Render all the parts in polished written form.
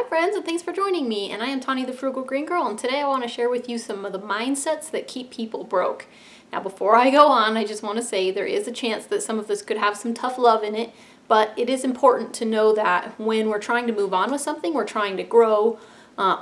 friends, and thanks for joining me. And I am Tawny the Frugal Green Girl, and today I want to share with you some of the mindsets that keep people broke. Now before I go on, I just want to say there is a chance that some of this could have some tough love in it, but it is important to know that when we're trying to move on with something, we're trying to grow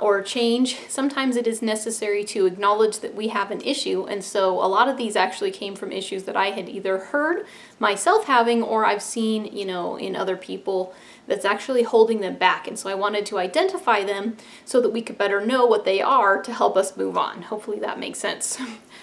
or change, sometimes it is necessary to acknowledge that we have an issue. And so a lot of these actually came from issues that I had either heard myself having or I've seen, in other people that's actually holding them back. And so I wanted to identify them so that we could better know what they are to help us move on. Hopefully that makes sense.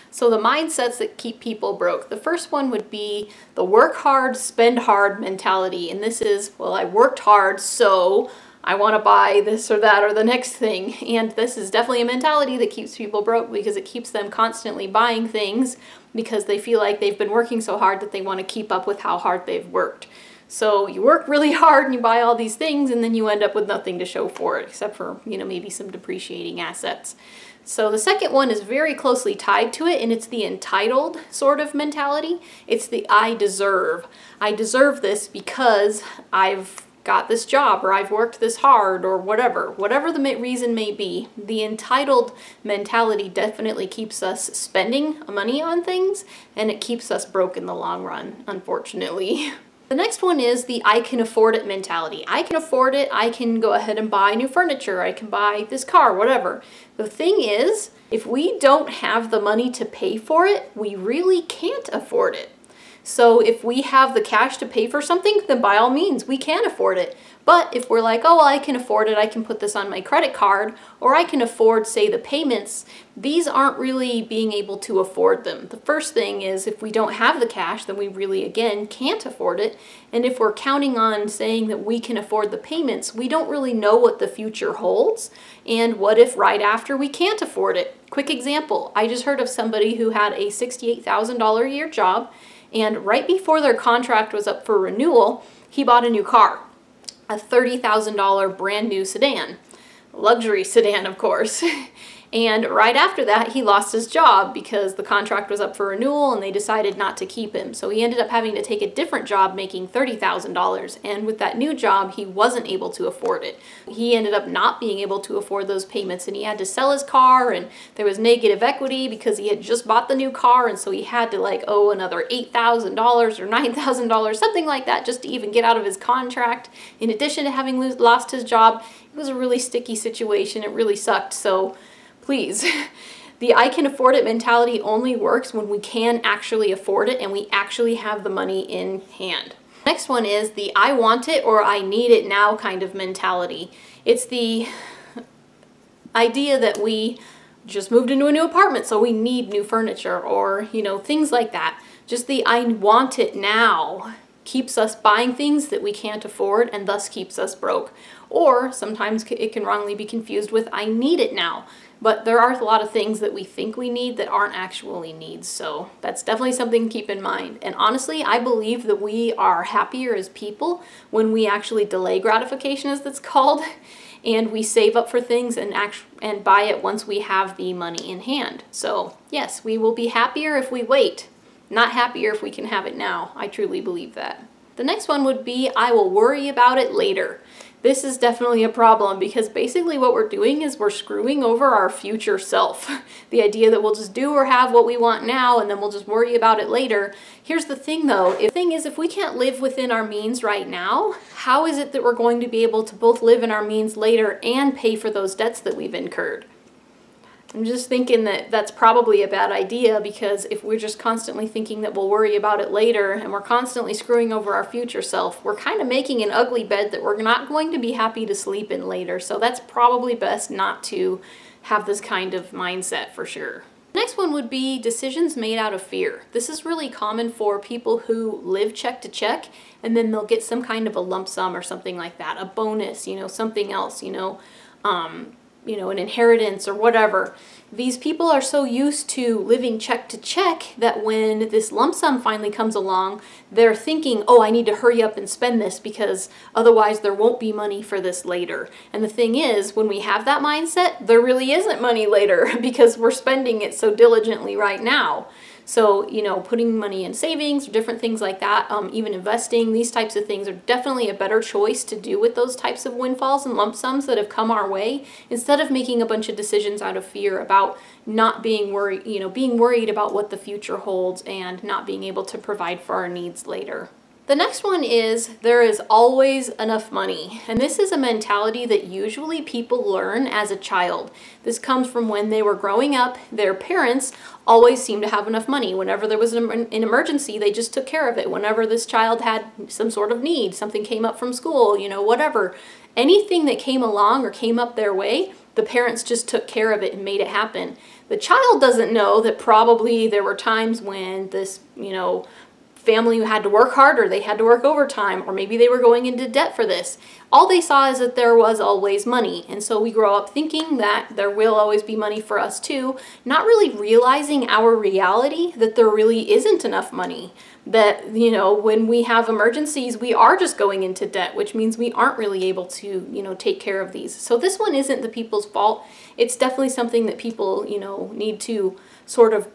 So the mindsets that keep people broke. The first one would be the work hard, spend hard mentality. And this is, well, I worked hard, so I want to buy this or that or the next thing. And this is definitely a mentality that keeps people broke because it keeps them constantly buying things because they feel like they've been working so hard that they want to keep up with how hard they've worked. So you work really hard and you buy all these things and then you end up with nothing to show for it except for, maybe some depreciating assets. So the second one is very closely tied to it, and it's the entitled sort of mentality. It's the I deserve. I deserve this because I've got this job, or I've worked this hard, or whatever the reason may be. The entitled mentality definitely keeps us spending money on things, and it keeps us broke in the long run, unfortunately. The next one is the I can afford it mentality. I can afford it, I can go ahead and buy new furniture, I can buy this car, whatever. The thing is, if we don't have the money to pay for it, we really can't afford it. So if we have the cash to pay for something, then by all means, we can afford it. But if we're like, oh, well, I can afford it, I can put this on my credit card, or I can afford, say, the payments, these aren't really being able to afford them. The first thing is if we don't have the cash, then we really, again, can't afford it. And if we're counting on saying that we can afford the payments, we don't really know what the future holds. And what if right after we can't afford it? Quick example, I just heard of somebody who had a $68,000 a year job, and right before their contract was up for renewal, he bought a new car, a $30,000 brand new sedan, luxury sedan, of course. And right after that, he lost his job because the contract was up for renewal and they decided not to keep him. So he ended up having to take a different job making $30,000. And with that new job, he wasn't able to afford it. He ended up not being able to afford those payments, and he had to sell his car, and there was negative equity because he had just bought the new car. And so he had to owe another $8,000 or $9,000, something like that, just to even get out of his contract. In addition to having lost his job, it was a really sticky situation. It really sucked. So please, the I can afford it mentality only works when we can actually afford it and we actually have the money in hand. Next one is the I want it or I need it now kind of mentality. It's the idea that we just moved into a new apartment, so we need new furniture, or, things like that. Just the I want it now keeps us buying things that we can't afford and thus keeps us broke. Or sometimes it can wrongly be confused with I need it now. But there are a lot of things that we think we need that aren't actually needs, so that's definitely something to keep in mind. And honestly, I believe that we are happier as people when we actually delay gratification, as that's called, and we save up for things and buy it once we have the money in hand. So yes, we will be happier if we wait, not happier if we can have it now. I truly believe that. The next one would be I will worry about it later. This is definitely a problem because basically what we're doing is we're screwing over our future self. The idea that we'll just do or have what we want now and then we'll just worry about it later. Here's the thing though, if we can't live within our means right now, how is it that we're going to be able to both live in our means later and pay for those debts that we've incurred? I'm just thinking that that's probably a bad idea, because if we're just constantly thinking that we'll worry about it later and we're constantly screwing over our future self, we're kind of making an ugly bed that we're not going to be happy to sleep in later. So that's probably best not to have this kind of mindset for sure. Next one would be decisions made out of fear. This is really common for people who live check to check and then they'll get some kind of a lump sum or something like that, a bonus, something else, an inheritance or whatever. These people are so used to living check to check that when this lump sum finally comes along, they're thinking, oh, I need to hurry up and spend this because otherwise there won't be money for this later. And the thing is, when we have that mindset, there really isn't money later because we're spending it so diligently right now. So, putting money in savings or different things like that, even investing, these types of things are definitely a better choice to do with those types of windfalls and lump sums that have come our way, instead of making a bunch of decisions out of fear about not being worried, being worried about what the future holds and not being able to provide for our needs later. The next one is there is always enough money. And this is a mentality that usually people learn as a child. This comes from when they were growing up. Their parents always seemed to have enough money. Whenever there was an emergency, they just took care of it. Whenever this child had some sort of need, something came up from school, whatever. Anything that came along or came up their way, the parents just took care of it and made it happen. The child doesn't know that probably there were times when this, family who had to work harder, they had to work overtime, or maybe they were going into debt for this. All they saw is that there was always money. And so we grow up thinking that there will always be money for us too, not really realizing our reality that there really isn't enough money. That, when we have emergencies, we are just going into debt, which means we aren't really able to, take care of these. So this one isn't the people's fault. It's definitely something that people, need to sort of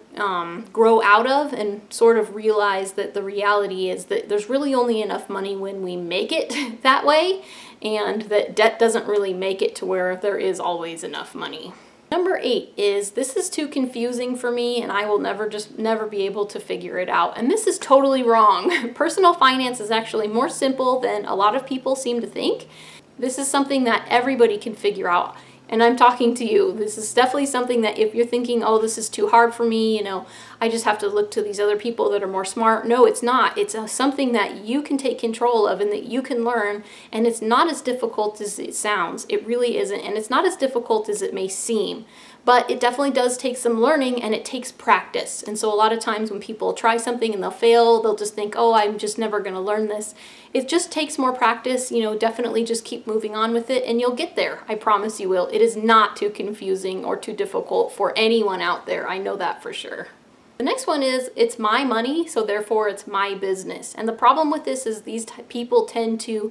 grow out of and sort of realize that the reality is that there's really only enough money when we make it that way, and that debt doesn't really make it to where there is always enough money. Number 8 is, this is too confusing for me and I will never be able to figure it out. And this is totally wrong. Personal finance is actually more simple than a lot of people seem to think. This is something that everybody can figure out. And I'm talking to you. This is definitely something that if you're thinking, oh, this is too hard for me, I just have to look to these other people that are more smart. No, it's not. It's something that you can take control of and that you can learn. And it's not as difficult as it sounds. It really isn't. And it's not as difficult as it may seem. But it definitely does take some learning, and it takes practice. And so a lot of times when people try something and they'll fail, they'll just think, oh, I'm just never going to learn this. It just takes more practice. Definitely just keep moving on with it and you'll get there. I promise you will. It is not too confusing or too difficult for anyone out there. I know that for sure. The next one is, it's my money, so therefore it's my business. And the problem with this is these people tend to,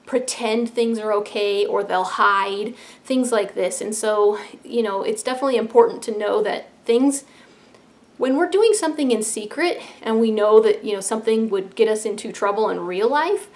pretend things are okay, or they'll hide, things like this. And so, it's definitely important to know that when we're doing something in secret and we know that, something would get us into trouble in real life,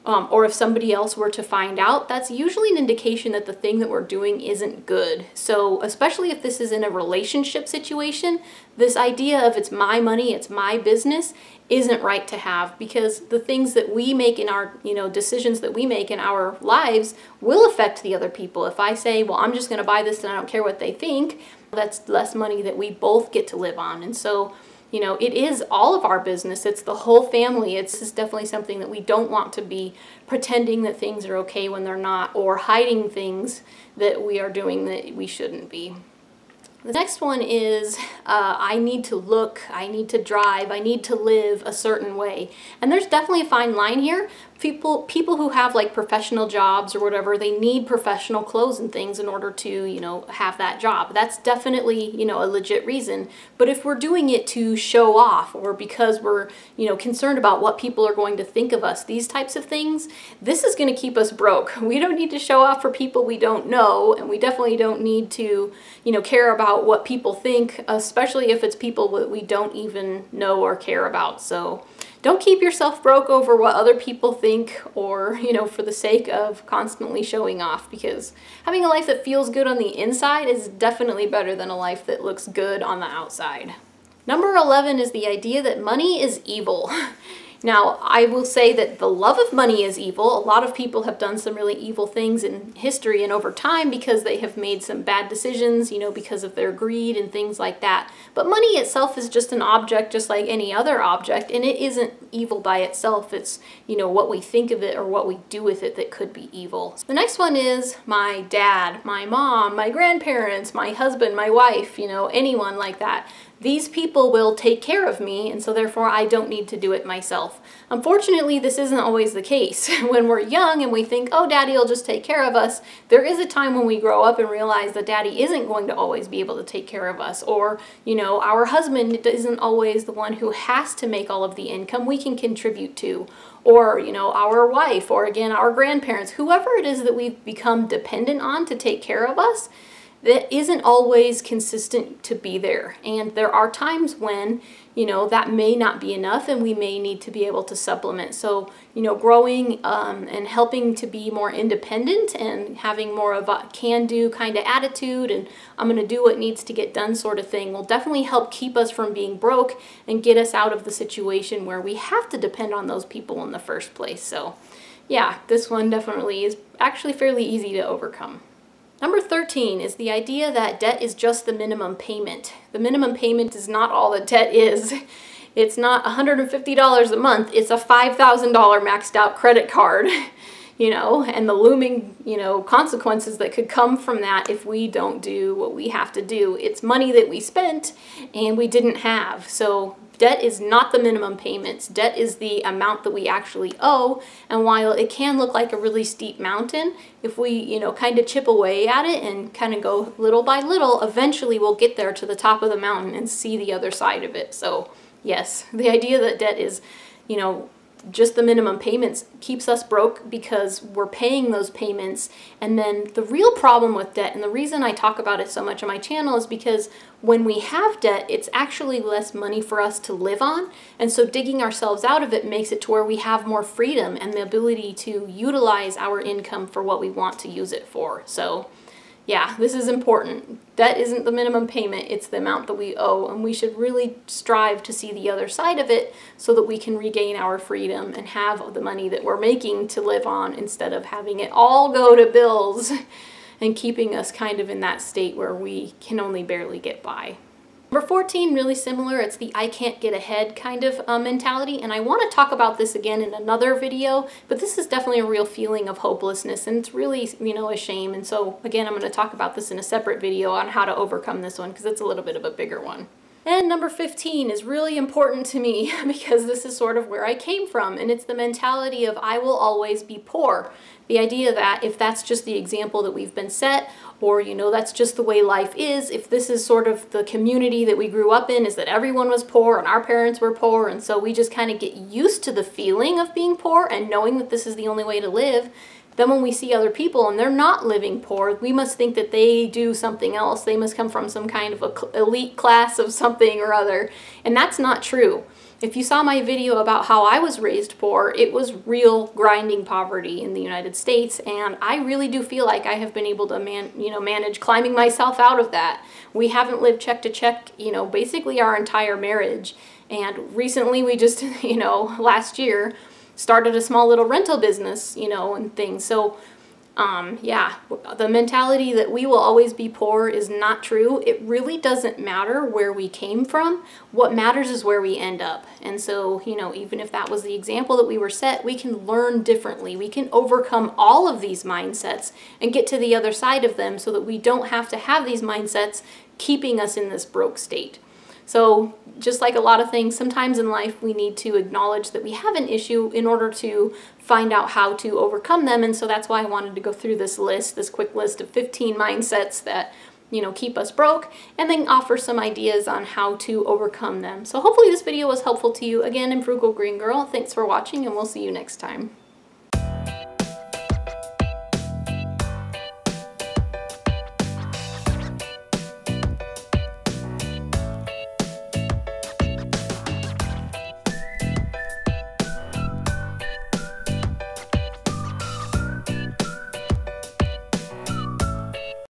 or if somebody else were to find out, that's usually an indication that the thing that we're doing isn't good. So especially if this is in a relationship situation, this idea of it's my money, it's my business, isn't right to have, because the things that we make in our, decisions that we make in our lives will affect the other people. If I say, well, I'm just going to buy this and I don't care what they think, that's less money that we both get to live on. And so, it is all of our business. It's the whole family. It's just definitely something that we don't want to be pretending that things are okay when they're not, or hiding things that we are doing that we shouldn't be. The next one is, I need to look, I need to drive, I need to live a certain way. And there's definitely a fine line here. People who have like professional jobs or whatever, they need professional clothes and things in order to, have that job. That's definitely, a legit reason. But if we're doing it to show off, or because we're, concerned about what people are going to think of us, these types of things, this is going to keep us broke. We don't need to show off for people we don't know, and we definitely don't need to, care about what people think, especially if it's people that we don't even know or care about. So don't keep yourself broke over what other people think, or, for the sake of constantly showing off, because having a life that feels good on the inside is definitely better than a life that looks good on the outside. Number 11 is the idea that money is evil. Now, I will say that the love of money is evil. A lot of people have done some really evil things in history and over time because they have made some bad decisions, because of their greed and things like that. But money itself is just an object, just like any other object, and it isn't evil by itself. It's, what we think of it or what we do with it that could be evil. The next one is my dad, my mom, my grandparents, my husband, my wife, anyone like that. These people will take care of me, and so therefore I don't need to do it myself. Unfortunately, this isn't always the case. When we're young and we think, oh, daddy will just take care of us, there is a time when we grow up and realize that daddy isn't going to always be able to take care of us, or, our husband isn't always the one who has to make all of the income. We can contribute to, or, our wife, or again, our grandparents, whoever it is that we've become dependent on to take care of us. that isn't always consistent to be there. And there are times when, you know, that may not be enough and we may need to be able to supplement. So, you know, growing and helping to be more independent and having more of a can-do kind of attitude and I'm going to do what needs to get done sort of thing will definitely help keep us from being broke and get us out of the situation where we have to depend on those people in the first place. So yeah, this one definitely is actually fairly easy to overcome. Number 13 is the idea that debt is just the minimum payment. The minimum payment is not all that debt is. It's not $150 a month, it's a $5,000 maxed out credit card, you know, and the looming, you know, consequences that could come from that if we don't do what we have to do. It's money that we spent and we didn't have. So debt is not the minimum payments. Debt is the amount that we actually owe. And while it can look like a really steep mountain, if we, you know, kind of chip away at it and kind of go little by little, eventually we'll get there to the top of the mountain and see the other side of it. So yes, the idea that debt is, you know, just the minimum payments keeps us broke because we're paying those payments. And then the real problem with debt, and the reason I talk about it so much on my channel, is because when we have debt, it's actually less money for us to live on. And so digging ourselves out of it makes it to where we have more freedom and the ability to utilize our income for what we want to use it for. So yeah, this is important. Debt isn't the minimum payment, it's the amount that we owe, and we should really strive to see the other side of it so that we can regain our freedom and have the money that we're making to live on instead of having it all go to bills and keeping us kind of in that state where we can only barely get by. Number 14, really similar. It's the I can't get ahead kind of mentality, and I want to talk about this again in another video, but this is definitely a real feeling of hopelessness, and it's really, you know, a shame. And so again, I'm going to talk about this in a separate video on how to overcome this one because it's a little bit of a bigger one. And number 15 is really important to me because this is sort of where I came from, and it's the mentality of I will always be poor. The idea that if that's just the example that we've been set, or, you know, that's just the way life is, if this is sort of the community that we grew up in, is that everyone was poor and our parents were poor, and so we just kind of get used to the feeling of being poor and knowing that this is the only way to live. Then when we see other people and they're not living poor, we must think that they do something else. They must come from some kind of elite class of something or other. And that's not true. If you saw my video about how I was raised poor, it was real grinding poverty in the United States, and I really do feel like I have been able to manage climbing myself out of that. We haven't lived check to check, you know, basically our entire marriage. And recently we just, you know, last year started a small little rental business, you know, and things. So yeah, the mentality that we will always be poor is not true. It really doesn't matter where we came from. What matters is where we end up. And so, you know, even if that was the example that we were set, we can learn differently. We can overcome all of these mindsets and get to the other side of them so that we don't have to have these mindsets keeping us in this broke state. So just like a lot of things, sometimes in life we need to acknowledge that we have an issue in order to find out how to overcome them. And so that's why I wanted to go through this list, this quick list of 15 mindsets that, you know, keep us broke, and then offer some ideas on how to overcome them. So hopefully this video was helpful to you. Again, I'm Frugal Green Girl. Thanks for watching, and we'll see you next time.